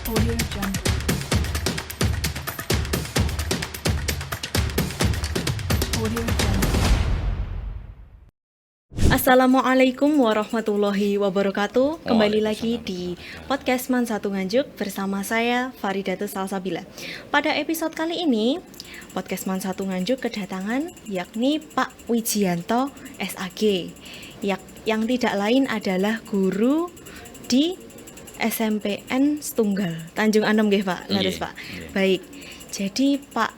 Audio Jungle. Audio Jungle. Assalamualaikum warahmatullahi wabarakatuh. Kembali lagi di podcast Man Satu Nganjuk bersama saya Faridatus Salsabila. Pada episode kali ini, podcast Man Satu Nganjuk kedatangan yakni Pak Wijianto SAG, yang tidak lain adalah guru di SMPN Setunggal Tanjung Anom nggih Pak. Leres Pak. Baik. Jadi Pak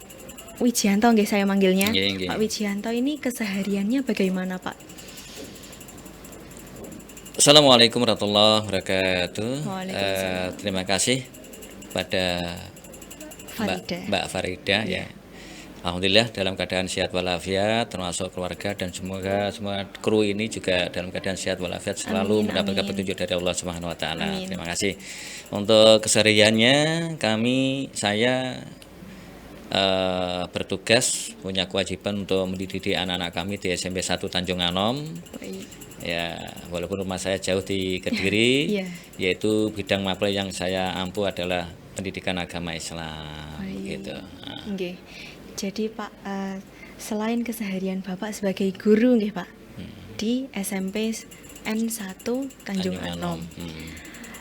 Wijianto nggih saya manggilnya. Nggih. Pak Wijianto ini kesehariannya bagaimana Pak? Assalamualaikum warahmatullahi wabarakatuh. Waalaikumsalam. Terima kasih pada Mbak Farida ya. Alhamdulillah dalam keadaan sehat walafiat, termasuk keluarga dan semoga semua kru ini juga dalam keadaan sehat walafiat selalu mendapatkan petunjuk dari Allah Subhanahu wa taala. Terima kasih. Untuk kesehariannya saya bertugas punya kewajiban untuk mendidik anak-anak kami di SMP 1 Tanjung Anom. Ya, walaupun rumah saya jauh di Kediri, yaitu bidang mapel yang saya ampu adalah pendidikan agama Islam. Gitu. Nggih. Jadi Pak, selain keseharian Bapak sebagai guru nggih Pak, di SMP N1 Tanjung Anom,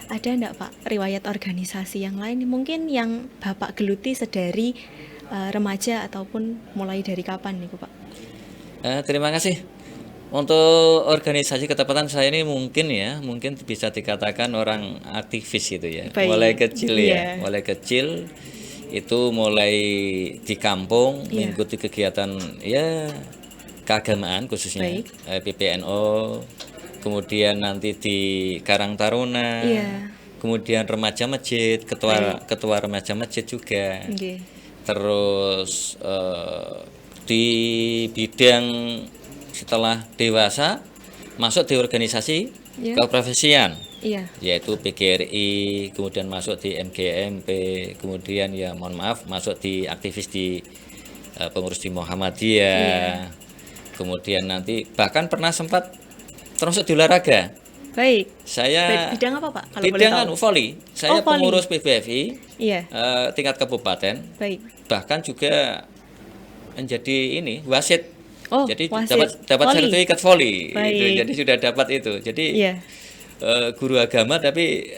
ada enggak Pak riwayat organisasi yang lain mungkin yang Bapak geluti sedari remaja ataupun mulai dari kapan nih Pak? Terima kasih. Untuk organisasi ketepatan saya ini mungkin bisa dikatakan orang aktivis gitu ya. Baik. Mulai kecil itu mulai di kampung mengikuti kegiatan keagamaan khususnya PPNO, kemudian nanti di Karang Taruna, kemudian remaja masjid, ketua remaja masjid juga. Terus di bidang setelah dewasa masuk di organisasi keprofesian, yaitu PGRI, kemudian masuk di MGMP, kemudian masuk di aktivis di pengurus di Muhammadiyah, kemudian nanti bahkan pernah sempat termasuk di olahraga. Baik. Saya bidang apa Pak? Kalau bidang voli. Saya voli. pengurus PBFI tingkat kabupaten. Baik. Bahkan juga menjadi wasit. Jadi wasit. dapat sertifikat voli. Gitu. Jadi sudah dapat itu. Jadi guru agama tapi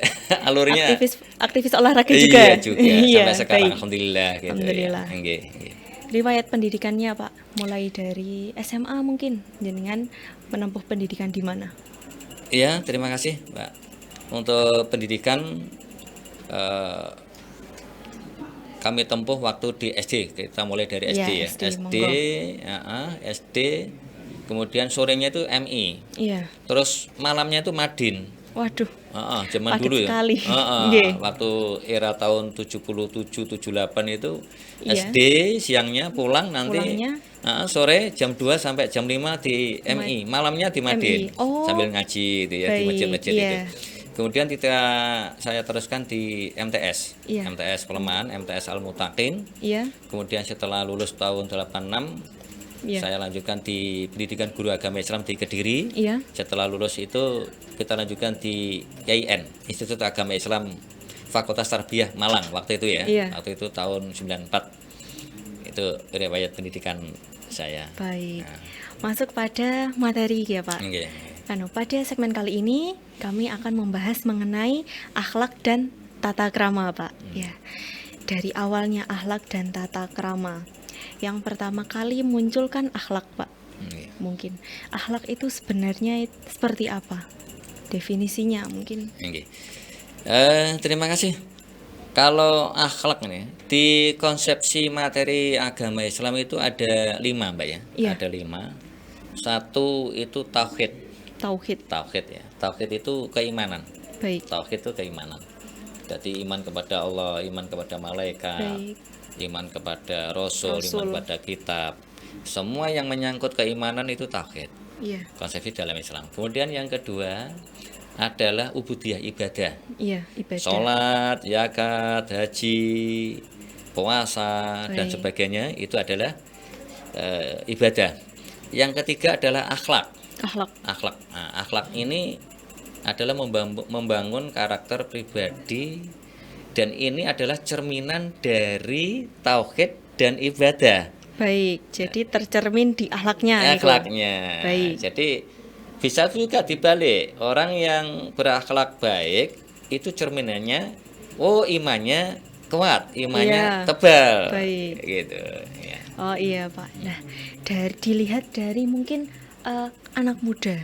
alurnya aktivis olahraga juga. Iya juga sampai sekarang. Baik. Alhamdulillah gitu. Alhamdulillah. Ya. Riwayat pendidikannya Pak, mulai dari SMA mungkin jenengan menempuh pendidikan di mana? Iya, terima kasih Mbak. Untuk pendidikan kami tempuh waktu di SD. Kita mulai dari SD ya. SD, kemudian sorenya itu MI. Iya. Terus malamnya itu Madin. Waduh. Zaman dulu sekali. Waktu era tahun 77 78 itu SD siangnya pulang nanti sore jam 2 sampai jam 5 di MI, malamnya di Madin. Sambil ngaji itu ya di masjid-masjid itu. Kemudian saya teruskan di MTS. MTS Pelemahan, MTS Al-Mutaqin. Kemudian setelah lulus tahun 86 saya lanjutkan di pendidikan guru agama Islam di Kediri. Setelah lulus itu kita lanjutkan di IAIN, Institut Agama Islam Fakultas Tarbiyah Malang waktu itu ya. Waktu itu tahun 94. Itu riwayat pendidikan saya. Baik. Masuk pada materi ya Pak. Pada segmen kali ini kami akan membahas mengenai akhlak dan tata krama Pak. Dari awalnya akhlak dan tata krama. Yang pertama kali munculkan akhlak Pak. Mungkin akhlak itu sebenarnya seperti apa? Definisinya mungkin. Terima kasih. Kalau akhlak nih di konsepsi materi agama Islam itu ada 5 Mbak ya. Ada 5. Satu itu tauhid ya. Tauhid itu keimanan. Baik. Tauhid itu keimanan. Jadi iman kepada Allah, iman kepada malaikat, iman kepada Rasul, iman kepada kitab. Semua yang menyangkut keimanan itu tauhid. Konsepsi dalam Islam. Kemudian yang kedua adalah ubudiyah, ibadah. Ibadah. Salat, zakat, haji, puasa dan sebagainya itu adalah ibadah. Yang ketiga adalah akhlak. Akhlak ini adalah membangun karakter pribadi dan ini adalah cerminan dari tauhid dan ibadah. Baik, jadi tercermin di akhlaknya. Akhlaknya. Baik. Jadi bisa juga dibalik, orang yang berakhlak baik itu cerminannya, imannya kuat, imannya tebal. Baik. Gitu. Ya. Oh iya Pak. Nah, dilihat dari mungkin anak muda.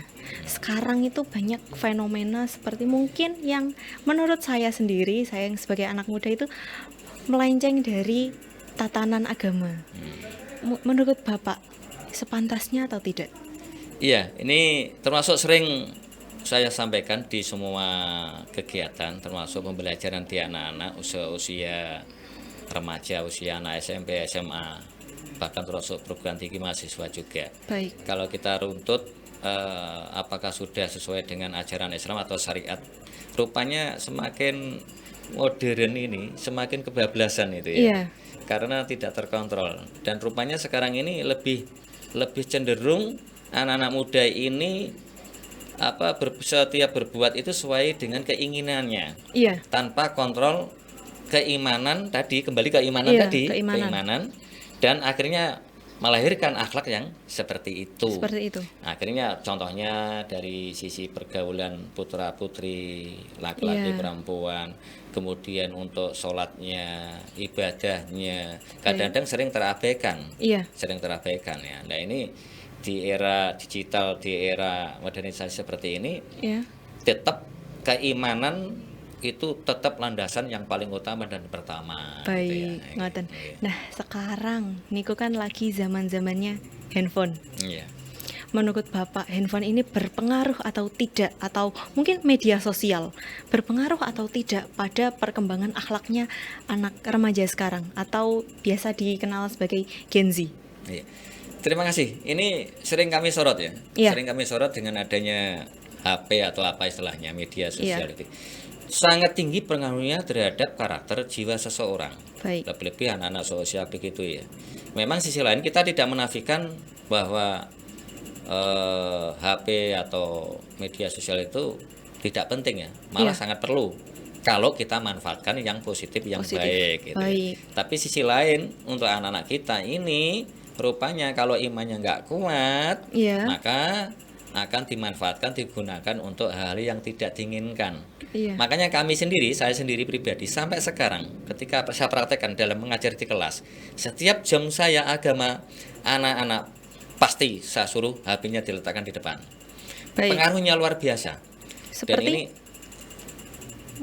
Sekarang itu banyak fenomena seperti mungkin yang menurut saya sendiri, saya yang sebagai anak muda itu melenceng dari tatanan agama. Menurut Bapak, sepantasnya atau tidak? Iya, ini termasuk sering saya sampaikan di semua kegiatan, termasuk pembelajaran di anak-anak usia remaja, usia anak SMP, SMA, bahkan termasuk program tinggi mahasiswa juga. Baik. Kalau kita runtut, apakah sudah sesuai dengan ajaran Islam atau syariat? Rupanya semakin modern ini, semakin kebablasan itu ya. Iya. Karena tidak terkontrol. Dan rupanya sekarang ini lebih cenderung anak-anak muda ini setiap berbuat itu sesuai dengan keinginannya. Iya. Tanpa kontrol keimanan tadi, kembali keimanan tadi, keimanan, dan akhirnya melahirkan akhlak yang seperti itu. Seperti itu. Akhirnya contohnya dari sisi pergaulan putra-putri, laki-laki, perempuan, kemudian untuk sholatnya, ibadahnya, kadang-kadang sering terabaikan. Iya. Sering terabaikan ya. Nah ini di era digital, di era modernisasi seperti ini, tetap keimanan itu tetap landasan yang paling utama dan pertama. Baik, gitu ya. ngoten. Nah, sekarang niku kan lagi zaman-zamannya handphone. Iya. Menurut Bapak, handphone ini berpengaruh atau tidak, atau mungkin media sosial berpengaruh atau tidak pada perkembangan akhlaknya anak remaja sekarang, atau biasa dikenal sebagai Gen Z? Iya. Terima kasih. Ini sering kami sorot ya. Iya. Sering kami sorot dengan adanya HP atau apa istilahnya, media sosial itu. Iya. Sangat tinggi pengaruhnya terhadap karakter jiwa seseorang. Baik. Lebih-lebih anak-anak seusia begitu ya. Memang sisi lain kita tidak menafikan bahwa HP atau media sosial itu tidak penting ya, malah sangat perlu kalau kita manfaatkan yang positif, yang baik gitu. Baik. Tapi sisi lain untuk anak-anak kita ini rupanya kalau imannya nggak kuat, maka akan dimanfaatkan, digunakan untuk hal-hal yang tidak diinginkan. Makanya saya sendiri pribadi sampai sekarang ketika saya praktekkan dalam mengajar di kelas, setiap jam saya agama, anak-anak pasti saya suruh HP-nya diletakkan di depan. Baik. Pengaruhnya luar biasa. Seperti dan ini,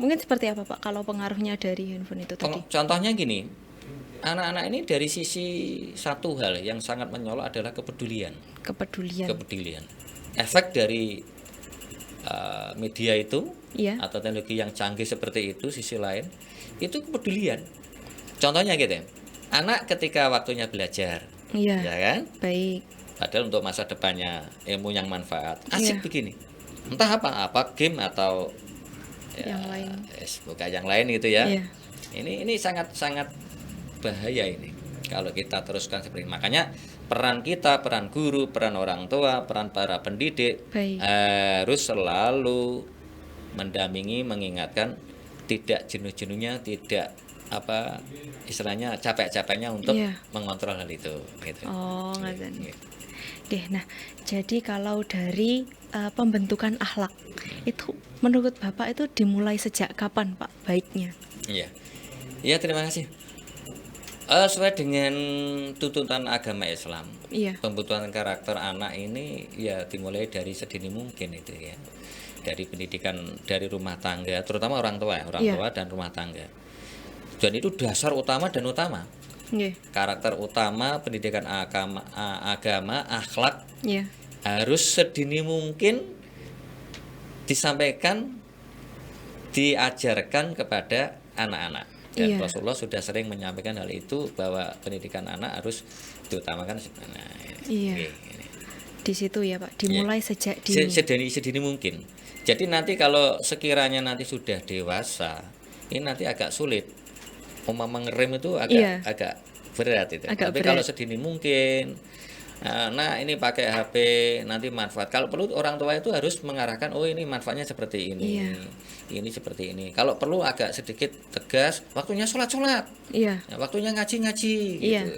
mungkin seperti apa Pak kalau pengaruhnya dari handphone itu tadi? Contohnya gini, anak-anak ini dari sisi satu hal yang sangat menyolok adalah kepedulian. Efek dari media itu atau teknologi yang canggih seperti itu, sisi lain itu kepedulian. Contohnya gitu ya, anak ketika waktunya belajar, ya kan? Baik. Padahal untuk masa depannya ilmu yang manfaat, asik begini. Entah apa game atau yang lain. Bukan yang lain gitu ya. Ini sangat bahaya ini kalau kita teruskan seperti ini. Makanya peran kita, peran guru, peran orang tua, peran para pendidik harus selalu mendampingi, mengingatkan, tidak jenuh-jenuhnya, tidak istilahnya capek-capeknya untuk mengontrol hal itu gitu. Nah, jadi kalau dari pembentukan akhlak itu menurut Bapak itu dimulai sejak kapan Pak baiknya? Iya, terima kasih. Sesuai dengan tuntutan agama Islam, pembentukan karakter anak ini ya dimulai dari sedini mungkin itu ya, dari pendidikan dari rumah tangga, terutama orang tua dan rumah tangga. Dan itu dasar utama dan utama. Karakter utama pendidikan agama, akhlak harus sedini mungkin disampaikan, diajarkan kepada anak-anak. Dan Rasulullah sudah sering menyampaikan hal itu bahwa pendidikan anak harus diutamakan. Di situ ya Pak, dimulai sejak sedini mungkin. Jadi nanti kalau sekiranya nanti sudah dewasa, ini nanti agak sulit. Mengerem itu agak berat itu. Tapi kalau sedini mungkin Nah, ini pakai HP nanti manfaat. Kalau perlu orang tua itu harus mengarahkan, oh ini manfaatnya seperti ini. Iya. Ini seperti ini. Kalau perlu agak sedikit tegas, waktunya sholat-sholat. Iya. Ya, waktunya ngaji-ngaji Iya. gitu.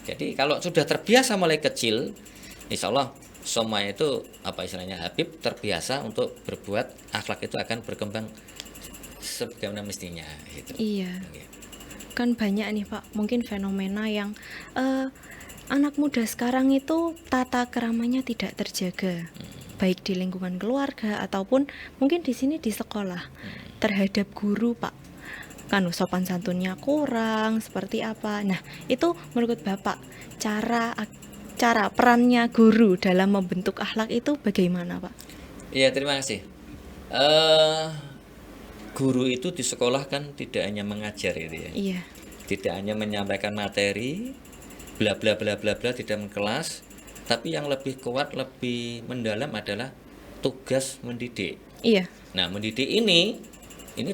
Jadi kalau sudah terbiasa mulai kecil, insya Allah semua itu apa istilahnya Habib terbiasa untuk berbuat, akhlak itu akan berkembang sebagaimana mestinya gitu. Iya. Oke. Kan banyak nih Pak, mungkin fenomena yang anak muda sekarang itu tata keramanya tidak terjaga, baik di lingkungan keluarga ataupun mungkin di sini di sekolah terhadap guru Pak. Kan sopan santunnya kurang, seperti apa? Nah, itu menurut Bapak cara perannya guru dalam membentuk akhlak itu bagaimana Pak? Iya, terima kasih. Eh, Guru itu di sekolah kan tidak hanya mengajar itu ya. Iya, Tidak hanya menyampaikan materi, bla bla bla bla bla di dalam kelas, tapi yang lebih kuat, lebih mendalam adalah tugas mendidik. iya, Nah, mendidik ini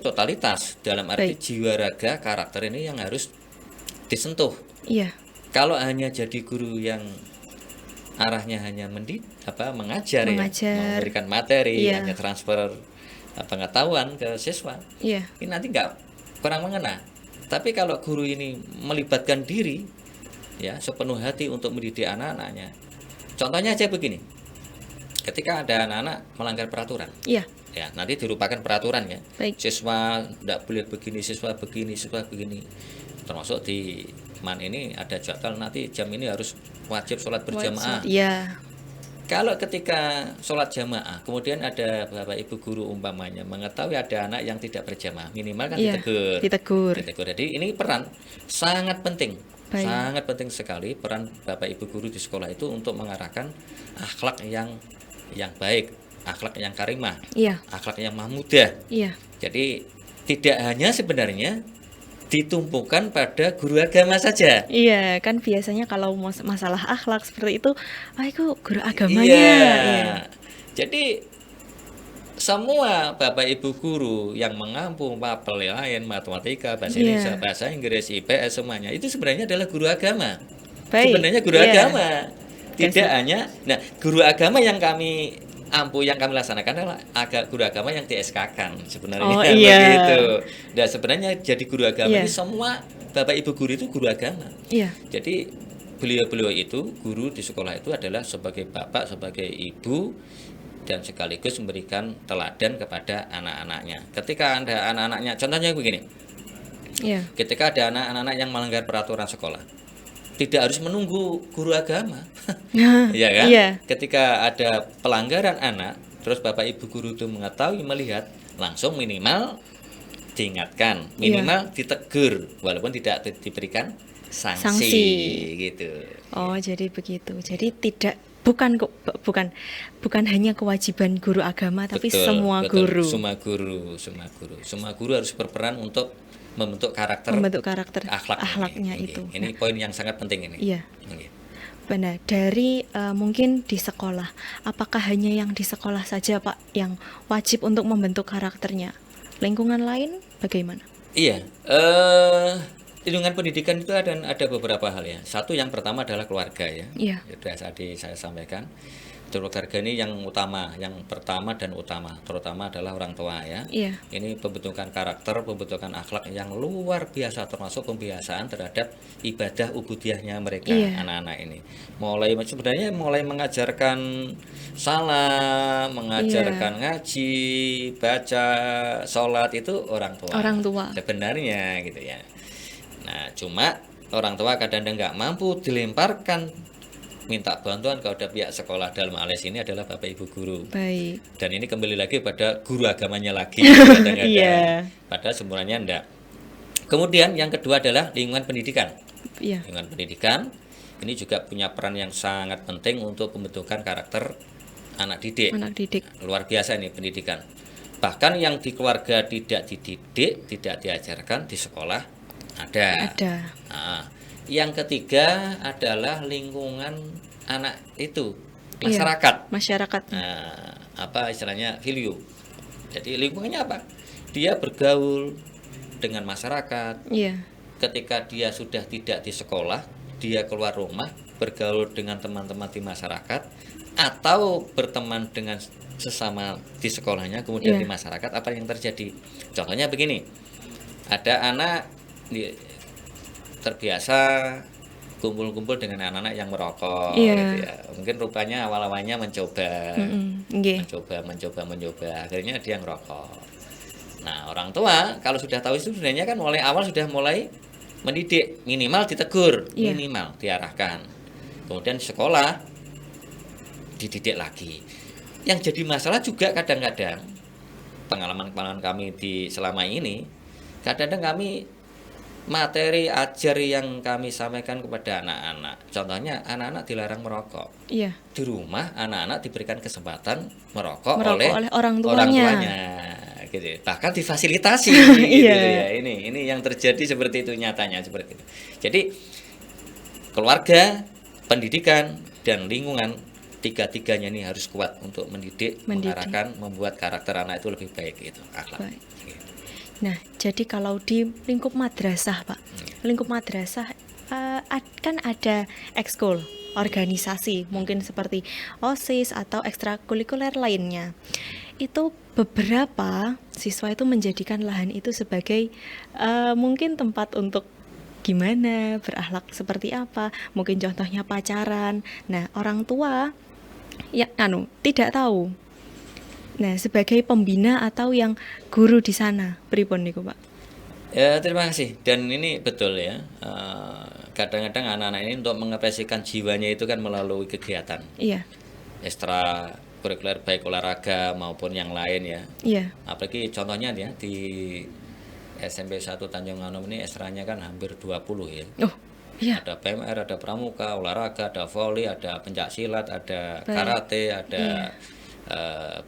totalitas dalam arti Baik. jiwa raga karakter ini yang harus disentuh. iya, Kalau hanya jadi guru yang arahnya hanya mengajar, Mengajar. memberikan materi, Iya. hanya transfer pengetahuan ke siswa, iya, ini nanti nggak kurang mengena. Tapi kalau guru ini melibatkan diri ya sepenuh hati untuk mendidik anak-anaknya. Contohnya aja begini. Ketika ada anak-anak melanggar peraturan, iya, ya nanti dirupakan peraturan ya. baik, Siswa tidak boleh begini, siswa begini, siswa begini. Termasuk di MAN ini ada jadwal nanti jam ini harus wajib sholat berjamaah. iya, Kalau ketika sholat jamaah, kemudian ada bapak ibu guru umpamanya mengetahui ada anak yang tidak berjamaah, minimal kan iya, ditegur. ditegur, Jadi ini peran sangat penting, Baik. sangat penting sekali peran bapak ibu guru di sekolah itu untuk mengarahkan akhlak yang baik, akhlak yang karimah, iya, akhlak yang mahmudah. iya, Jadi tidak hanya sebenarnya ditumpukan pada guru agama saja. iya, kan biasanya kalau masalah akhlak seperti itu, itu guru agamanya, Iya. iya, Jadi semua bapak ibu guru yang mengampu mapel lain, matematika, bahasa Iya. Indonesia, bahasa Inggris, IPS semuanya itu sebenarnya adalah guru agama. baik, Sebenarnya guru iya, agama. Tidak Oke, hanya, nah guru agama yang kami yang kami laksanakan adalah guru agama yang di-SK-kan sebenarnya. Oh, iya. Begitu. Dan sebenarnya jadi guru agama Iya. ini semua bapak ibu guru itu guru agama. iya, Jadi beliau-beliau itu guru di sekolah itu adalah sebagai bapak, sebagai ibu dan sekaligus memberikan teladan kepada anak-anaknya. Ketika ada anak-anaknya, contohnya begini. iya, Ketika ada anak-anak yang melanggar peraturan sekolah, tidak harus menunggu guru agama. Iya kan? Iya. Ketika ada pelanggaran anak, terus bapak ibu guru itu mengetahui, melihat, langsung minimal diingatkan, minimal ditegur, walaupun tidak diberikan sanksi, Sanksi. gitu. Oh, jadi begitu. Jadi bukan hanya kewajiban guru agama, tapi Betul, semua betul. guru Semua guru harus berperan untuk membentuk karakter, membentuk karakter akhlak akhlaknya ini. itu. Ini poin yang sangat penting ini. Iya. Oke. Benar. Dari mungkin di sekolah, apakah hanya yang di sekolah saja Pak yang wajib untuk membentuk karakternya? Lingkungan lain bagaimana? Iya, lingkungan pendidikan itu ada beberapa hal ya. Satu yang pertama adalah keluarga ya. Iya. Sudah tadi saya sampaikan. Keluarga ini yang utama, yang pertama dan utama, terutama adalah orang tua ya. Iya. Ini pembentukan karakter, pembentukan akhlak yang luar biasa, termasuk pembiasaan terhadap ibadah ubudiyahnya mereka, Iya. anak-anak ini. Mulai mengajarkan salam, mengajarkan ngaji, baca, sholat itu orang tua. Orang tua. Sebenarnya gitu ya. Nah, cuma orang tua kadang-kadang nggak mampu, dilemparkan minta bantuan kepada pihak sekolah, dalam hal ini adalah bapak ibu guru. Baik. Dan ini kembali lagi pada guru agamanya lagi kadang-kadang. Iya. Padahal sebenarnya enggak. Kemudian yang kedua adalah lingkungan pendidikan. Iya. Lingkungan pendidikan ini juga punya peran yang sangat penting untuk pembentukan karakter anak didik. Anak didik. Luar biasa ini pendidikan. Bahkan yang di keluarga tidak dididik, tidak diajarkan, di sekolah ada. Ada. Nah, yang ketiga adalah lingkungan anak itu, Iya. masyarakat. Masyarakat. Nah, apa istilahnya value. Jadi lingkungannya apa? Dia bergaul dengan masyarakat. Iya. Ketika dia sudah tidak di sekolah, dia keluar rumah, bergaul dengan teman-teman di masyarakat atau berteman dengan sesama di sekolahnya, kemudian di masyarakat, apa yang terjadi? Contohnya begini, ada anak terbiasa kumpul-kumpul dengan anak-anak yang merokok, gitu ya. Mungkin rupanya awal-awalnya mencoba, akhirnya dia ngerokok. Nah, orang tua kalau sudah tahu itu sebenarnya kan mulai awal sudah mulai mendidik, minimal ditegur, minimal diarahkan. Kemudian di sekolah dididik lagi. Yang jadi masalah juga kadang-kadang pengalaman kami di selama ini, kadang-kadang kami materi ajar yang kami sampaikan kepada anak-anak. Contohnya anak-anak dilarang merokok. Di rumah anak-anak diberikan kesempatan merokok oleh orang tuanya. Gitu. Bahkan difasilitasi gitu ya. Ini yang terjadi seperti itu, nyatanya seperti itu. Jadi keluarga, pendidikan dan lingkungan, tiga-tiganya ini harus kuat untuk mendidik, mengarahkan, membuat karakter anak itu lebih baik gitu, akhlak. Nah, jadi kalau di lingkup madrasah, Pak, lingkup madrasah kan ada ekskul, organisasi, mungkin seperti OSIS atau ekstrakurikuler lainnya. Itu beberapa siswa itu menjadikan lahan itu sebagai mungkin tempat untuk gimana, berakhlak seperti apa, mungkin contohnya pacaran. Nah, orang tua tidak tahu. Nah, sebagai pembina atau yang guru di sana, pripun niku, Pak? Ya, terima kasih. Dan ini betul ya. Kadang-kadang anak-anak ini untuk mengekspresikan jiwanya itu kan melalui kegiatan. Ekstra kurikuler, baik olahraga maupun yang lain ya. Apalagi contohnya ya di SMP 1 Tanjung Anom ini ekstranya kan hampir 20 ya. Ada PMR, ada pramuka, olahraga, ada voli, ada pencaksilat, ada karate, ada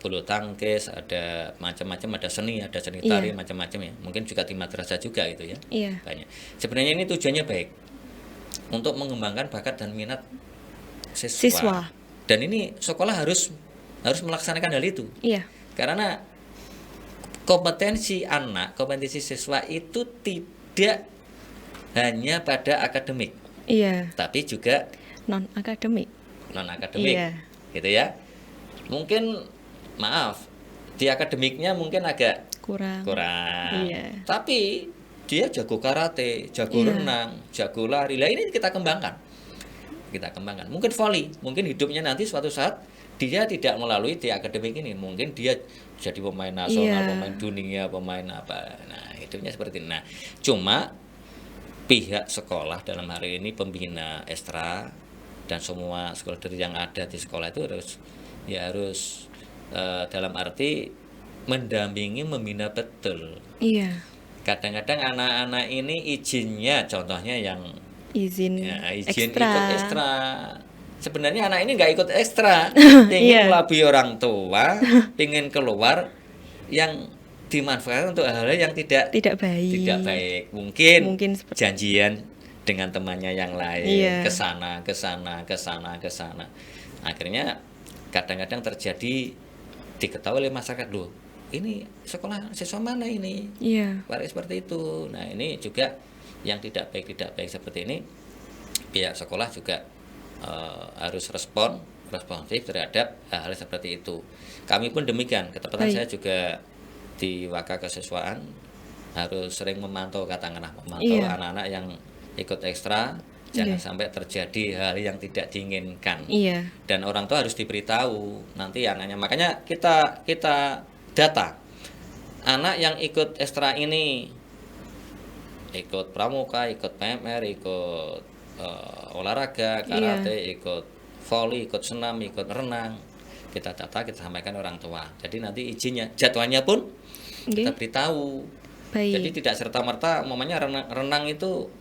bulu tangkis, ada macam-macam, ada seni tari, macam-macam ya. Mungkin juga di madrasah juga gitu ya. Banyak. Sebenarnya ini tujuannya baik untuk mengembangkan bakat dan minat siswa. Dan ini sekolah harus melaksanakan hal itu. Karena kompetensi anak, kompetensi siswa itu tidak hanya pada akademik. Tapi juga non akademik. Gitu ya. Mungkin di akademiknya mungkin agak kurang. Tapi dia jago karate, jago renang, jago lari. Lah ini kita kembangkan. Mungkin voli, mungkin hidupnya nanti suatu saat dia tidak melalui di akademik ini, mungkin dia jadi pemain nasional, pemain dunia, pemain apa. Nah, hidupnya seperti ini. Nah, cuma pihak sekolah dalam hari ini, pembina ekstra dan semua sekolah yang ada di sekolah itu harus dalam arti mendampingi, membina betul. Kadang-kadang anak-anak ini izinnya, contohnya yang izin ikut ekstra. Sebenarnya anak ini nggak ikut ekstra, ingin melabui orang tua, ingin keluar, yang dimanfaatkan untuk hal-hal yang tidak baik. Mungkin janjian dengan temannya yang lain, kesana. Akhirnya kadang-kadang terjadi, diketahui oleh masyarakat, loh ini sekolah siswa mana ini, seperti itu. Nah, ini juga yang tidak baik seperti ini. Pihak sekolah juga harus responsif terhadap hal seperti itu. Kami pun demikian. Ketepatan saya juga di Waka Kesiswaan harus sering memantau anak-anak yang ikut ekstra. Jangan sampai terjadi hal yang tidak diinginkan. Dan orang tua harus diberitahu nanti anaknya. Makanya kita data anak yang ikut ekstra ini, ikut pramuka, ikut PMR, ikut olahraga, karate, ikut voli, ikut senam, ikut renang. Kita data, kita sampaikan orang tua. Jadi nanti izinnya, jadwalnya pun kita beritahu. Jadi tidak serta-merta, umpamanya renang itu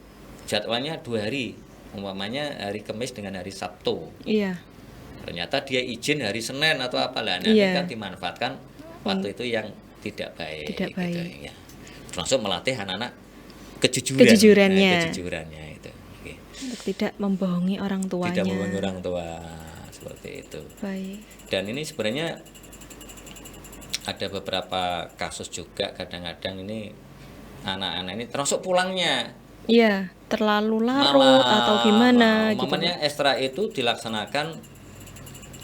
jadwalnya 2 hari, umpamanya hari Kamis dengan hari Sabtu. Ternyata dia izin hari Senin atau apalah, nanti kan dimanfaatkan waktu itu yang tidak baik. Gitu, ya. Termasuk melatih anak-anak kejujurannya itu. Untuk tidak membohongi orang tuanya. Tidak membohongi orang tua, seperti itu. Dan ini sebenarnya ada beberapa kasus juga, kadang-kadang ini anak-anak ini termasuk pulangnya. terlalu larut atau gimana gitu, Momennya ekstra itu dilaksanakan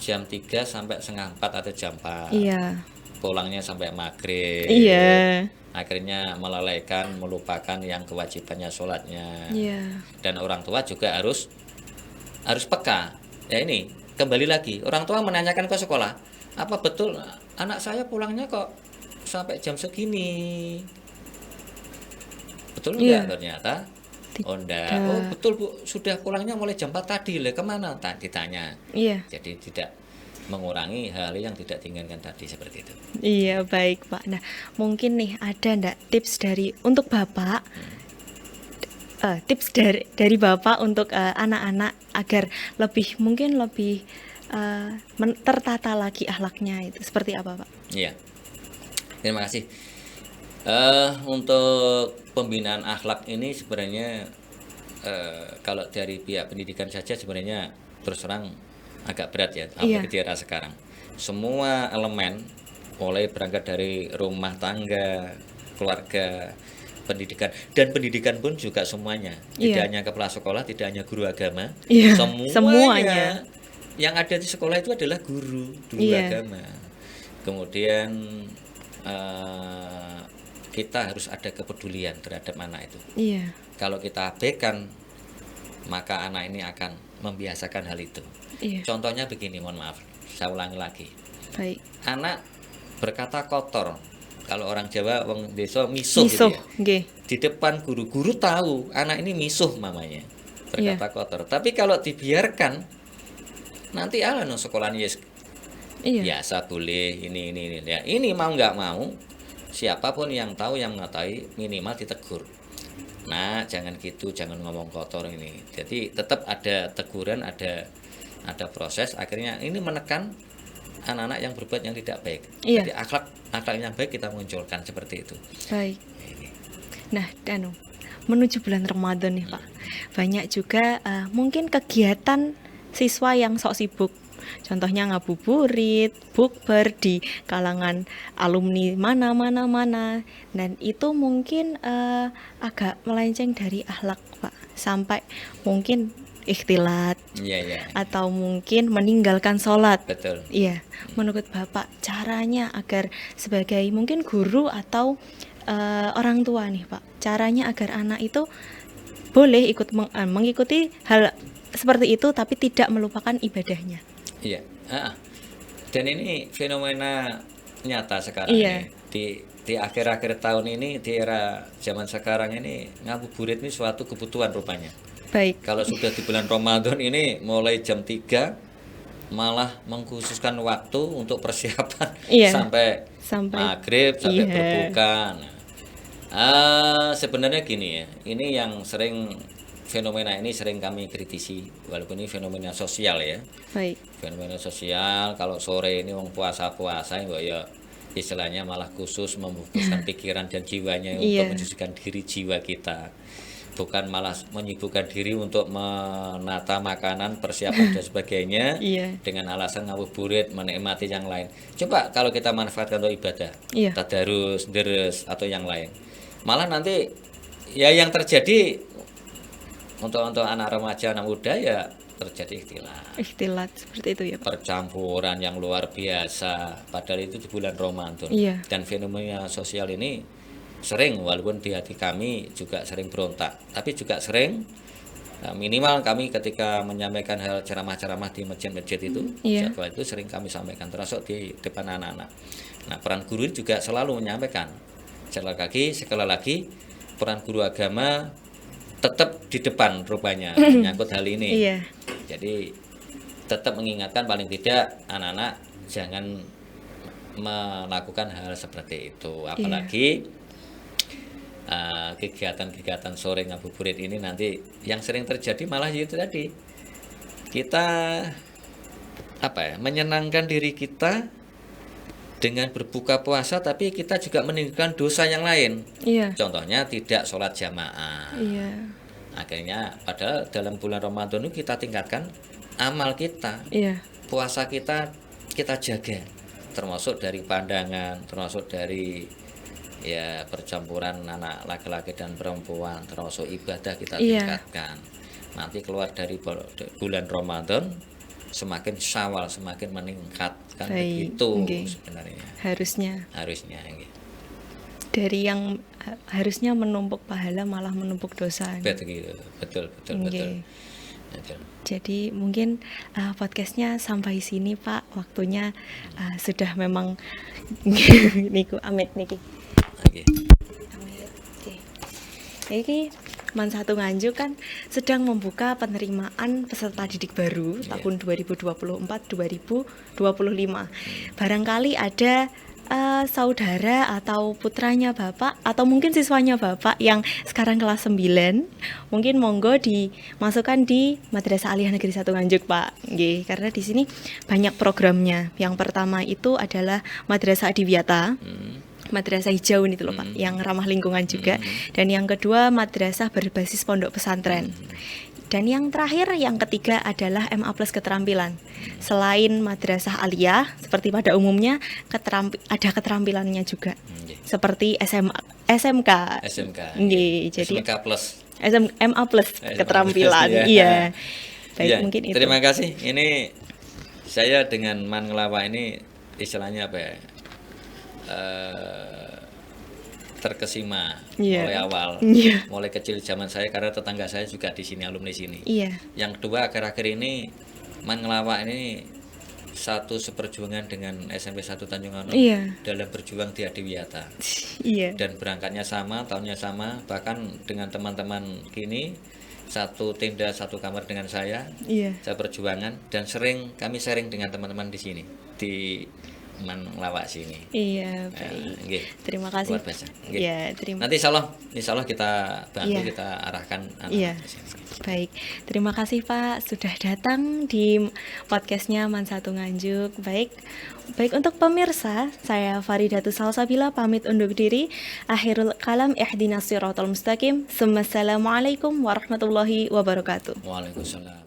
jam 3 sampai setengah 4 atau jam 4. Iya. Pulangnya sampai maghrib. Iya. Akhirnya melalaikan, melupakan yang kewajibannya sholatnya. Iya. Dan orang tua juga harus peka. Ya ini, kembali lagi, orang tua menanyakan ke sekolah, apa betul anak saya pulangnya kok sampai jam segini? Betul Iya. enggak? Ternyata oh enggak. Tidak. Oh betul Bu, sudah pulangnya mulai jam 4 tadi. Lah kemana? Tadi ditanya. Iya. Jadi tidak mengurangi hal yang tidak diinginkan tadi, seperti itu. Iya, baik Pak. Nah, mungkin nih ada ndak tips dari untuk Bapak, tips dari Bapak untuk anak-anak agar mungkin lebih tertata lagi akhlaknya, itu seperti apa Pak? Iya. Terima kasih. Untuk pembinaan akhlak ini sebenarnya kalau dari pihak pendidikan saja sebenarnya terus terang agak berat ya, apalagi di era sekarang. Semua elemen mulai berangkat dari rumah tangga, keluarga, pendidikan, dan pendidikan pun juga semuanya. Tidak hanya kepala sekolah, tidak hanya guru agama, semuanya yang ada di sekolah itu adalah guru agama. Kemudian kita harus ada kepedulian terhadap anak itu. Iya. Kalau kita abaikan, maka anak ini akan membiasakan hal itu. Iya. Contohnya begini, mohon maaf, saya ulangi lagi. Baik. Anak berkata kotor. Kalau orang Jawa, orang desa misuh gitu ya. Okay. Di depan guru tahu anak ini misuh mamanya, berkata kotor. Tapi kalau dibiarkan, nanti sekolahnya biasa boleh ini ya. Ini mau nggak mau, siapapun yang tahu yang ngatai minimal ditegur. Nah, jangan gitu, jangan ngomong kotor ini. Jadi tetap ada teguran, ada proses. Akhirnya ini menekan anak-anak yang berbuat yang tidak baik. Iya. Jadi akhlak yang baik kita munculkan seperti itu. Baik. Nah, menuju bulan Ramadan nih Pak, banyak juga mungkin kegiatan siswa yang sok sibuk. Contohnya ngabuburit, bukber di kalangan alumni mana. Dan itu mungkin agak melenceng dari akhlak Pak, sampai mungkin ikhtilat, atau mungkin meninggalkan sholat. Betul. Iya. Menurut Bapak, caranya agar sebagai mungkin guru atau orang tua nih Pak, caranya agar anak itu boleh mengikuti hal seperti itu tapi tidak melupakan ibadahnya. Iya. Dan ini fenomena nyata sekarang Iya. ini. Di akhir-akhir tahun ini, di era zaman sekarang ini, ngabuburit ini suatu kebutuhan rupanya. Baik. Kalau sudah di bulan Ramadan ini mulai jam 3 malah mengkhususkan waktu untuk persiapan sampai maghrib, sampai berbuka. Sebenarnya gini ya, ini yang fenomena ini sering kami kritisi, walaupun ini fenomena sosial ya. Baik. Fenomena sosial, kalau sore ini wong puasa kok ya istilahnya malah khusus memfokuskan pikiran dan jiwanya untuk mensucikan diri jiwa kita. Bukan malah menyibukkan diri untuk menata makanan, persiapan dan sebagainya dengan alasan ngabuburit, menikmati yang lain. Coba kalau kita manfaatkan untuk ibadah, tadarus, deres atau yang lain. Malah nanti ya yang terjadi untuk anak remaja, anak muda ya terjadi ikhtilat seperti itu ya Pak. Percampuran yang luar biasa, padahal itu di bulan Ramadan. Dan fenomena sosial ini sering, walaupun di hati kami juga sering berontak, tapi juga sering minimal kami ketika menyampaikan hal ceramah-ceramah di masjid-masjid itu, jadwal itu sering kami sampaikan, termasuk di depan anak-anak. Nah, peran guru juga selalu menyampaikan. Sekali lagi, peran guru agama tetap di depan rupanya menyangkut hal ini. Jadi tetap mengingatkan paling tidak anak-anak jangan melakukan hal seperti itu, apalagi kegiatan-kegiatan sore ngabuburit ini nanti yang sering terjadi malah itu tadi, kita menyenangkan diri kita dengan berbuka puasa, tapi kita juga meninggalkan dosa yang lain. Contohnya tidak sholat jamaah. Akhirnya padahal dalam bulan Ramadan itu kita tingkatkan amal kita, puasa kita jaga, termasuk dari pandangan, termasuk dari ya percampuran anak laki-laki dan perempuan, termasuk ibadah kita Iya. tingkatkan. Nanti keluar dari bulan Ramadan semakin Syawal semakin meningkat, kan Baik, begitu nggih. sebenarnya. Harusnya Nggih. dari yang harusnya menumpuk pahala malah menumpuk dosa. Betul. Nggih. Betul. Jadi mungkin podcastnya sampai sini Pak, waktunya sudah memang niku amit niki. Nggih. Oke. Iki Man Satu Nganjuk kan sedang membuka penerimaan peserta didik baru tahun 2024-2025. Barangkali ada saudara atau putranya Bapak atau mungkin siswanya Bapak yang sekarang kelas 9, mungkin monggo dimasukkan di Madrasah Aliyah Negeri 1 Nganjuk, Pak. Nggih, karena di sini banyak programnya. Yang pertama itu adalah Madrasah Adiwiyata. Madrasah hijau ini loh Pak, yang ramah lingkungan juga. Dan yang kedua madrasah berbasis pondok pesantren. Dan yang terakhir, yang ketiga adalah MA Plus keterampilan. Selain madrasah aliyah, seperti pada umumnya, ada keterampilannya juga. Seperti SMK. Nggih, jadi SMK Plus. MA Plus keterampilan. Iya. Baik, Ya, mungkin itu. terima kasih. Ini saya dengan Man Ngelawa ini istilahnya apa ya? Terkesima mulai awal, mulai kecil zaman saya, karena tetangga saya juga di sini, alumni sini. Iya. Yang kedua, akhir-akhir ini Man Ngelawa ini satu seperjuangan dengan SMP 1 Tanjung Ano dalam berjuang di Adiwiyata. Iya. Dan berangkatnya sama, tahunnya sama, bahkan dengan teman-teman kini satu tenda satu kamar dengan saya. Saya perjuangan dan kami sharing dengan teman-teman di sini di Man Ngelawa sini. Iya, baik. Terima kasih. Luar biasa. Ya, terima. Nanti insya Allah kita bantu, kita arahkan anak-anak ke sini. Baik, terima kasih Pak sudah datang di podcastnya Man Satu Nganjuk. Baik untuk pemirsa, saya Faridatus Salsabila pamit undur diri. Akhirul kalam, ihdinas siratal mustaqim. Assalamualaikum warahmatullahi wabarakatuh. Waalaikumsalam.